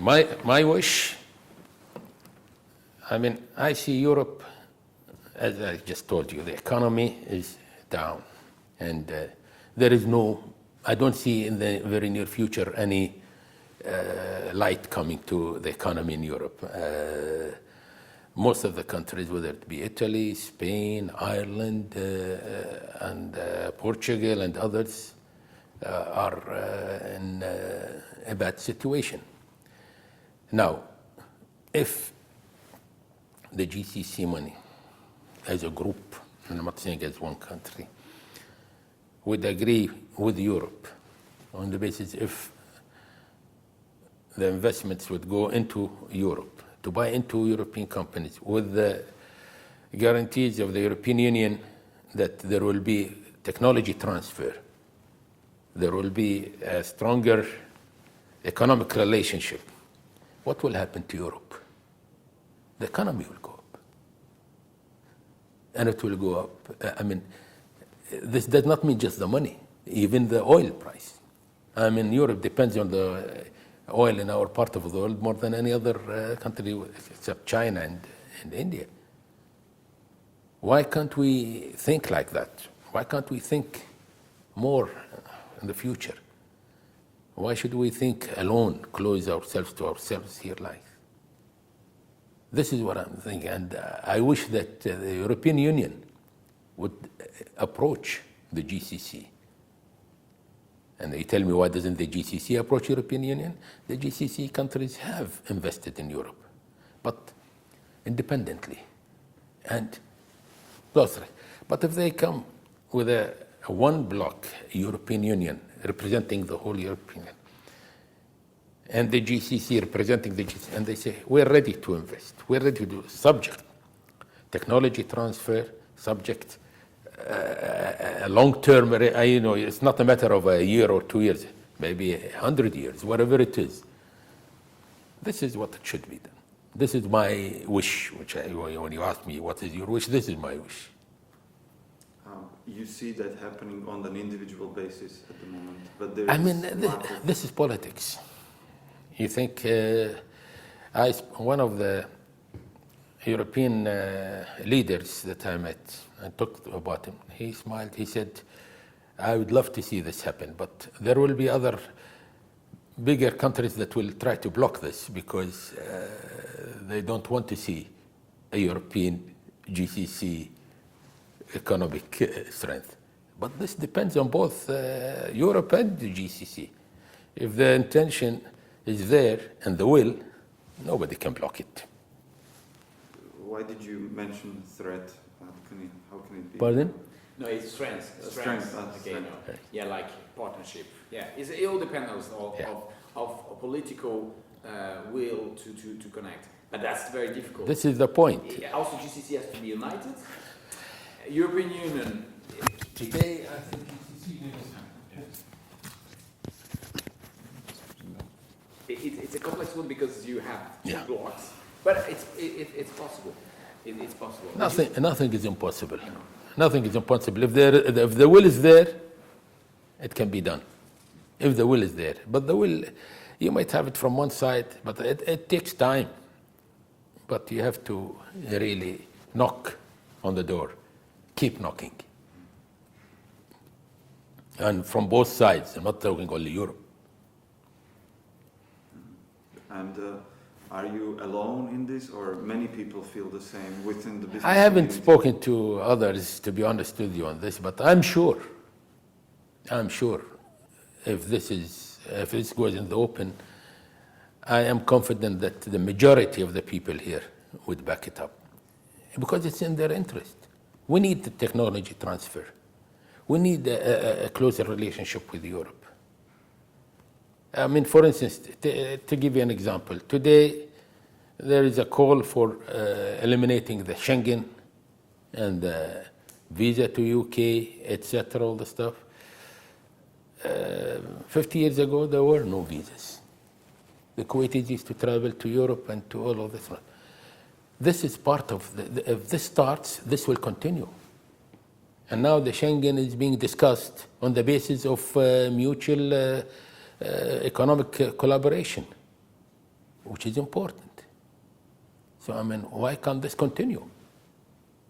My wish, I mean, I see Europe, as I just told you, the economy is down. And there is no, I don't see in the very near future any light coming to the economy in Europe. Most of the countries, whether it be Italy, Spain, Ireland, and Portugal and others, are in a bad situation. Now, if the GCC money as a group, and I'm not saying as one country, would agree with Europe on the basis if the investments would go into Europe, to buy into European companies with the guarantees of the European Union that there will be technology transfer, there will be a stronger economic relationship, what will happen to Europe? The economy will go up. And it will go up. I mean, this does not mean just the money, even the oil price. I mean, Europe depends on the oil in our part of the world more than any other country except China and India. Why can't we think like that? Why can't we think more in the future? Why should we think alone, close ourselves to ourselves here like? This is what I'm thinking, and I wish that the European Union would approach the GCC. And they tell me, why doesn't the GCC approach European Union? The GCC countries have invested in Europe, but independently and closely. But if they come with a one bloc European Union representing the whole European Union, and the GCC representing the GCC, and they say, we're ready to invest, we're ready to do subject technology transfer, subject a long-term, it's not a matter of a year or 2 years, maybe 100 years, whatever it is. This is what it should be done. This is my wish, when you ask me what is your wish, this is my wish. You see that happening on an individual basis at the moment, but there this is politics. You think, one of the European leaders that I met, I talked about him, he smiled, he said, I would love to see this happen, but there will be other bigger countries that will try to block this because they don't want to see a European GCC economic strength. But this depends on both Europe and the GCC. If the intention is there and the will, nobody can block it. Why did you mention threat? How can it be? Pardon? No, it's strength. Again, no. Yeah, like partnership. Yeah, it all depends of political will to connect. But that's very difficult. This is the point. Also, GCC has to be united. European Union. Today, I think GCC it's a complex one because you have two blocks, but it's possible. It's possible. Nothing is impossible. Nothing is impossible. If the will is there, it can be done. If the will is there, but the will, you might have it from one side, but it takes time. But you have to really knock on the door, keep knocking, and from both sides. I'm not talking only Europe. And are you alone in this, or many people feel the same within the business I haven't community? spoken to others, to be honest with you, on this, but I'm sure if this goes in the open, I am confident that the majority of the people here would back it up, because it's in their interest. We need the technology transfer. We need a closer relationship with Europe. I mean, for instance, to give you an example, today there is a call for eliminating the Schengen and the visa to UK, etc., all the stuff. 50 years ago, there were no visas. The Kuwaitis used to travel to Europe and to all of this. This is part of, if this starts, this will continue. And now the Schengen is being discussed on the basis of mutual economic collaboration. which is important. So, I mean, why can't this continue?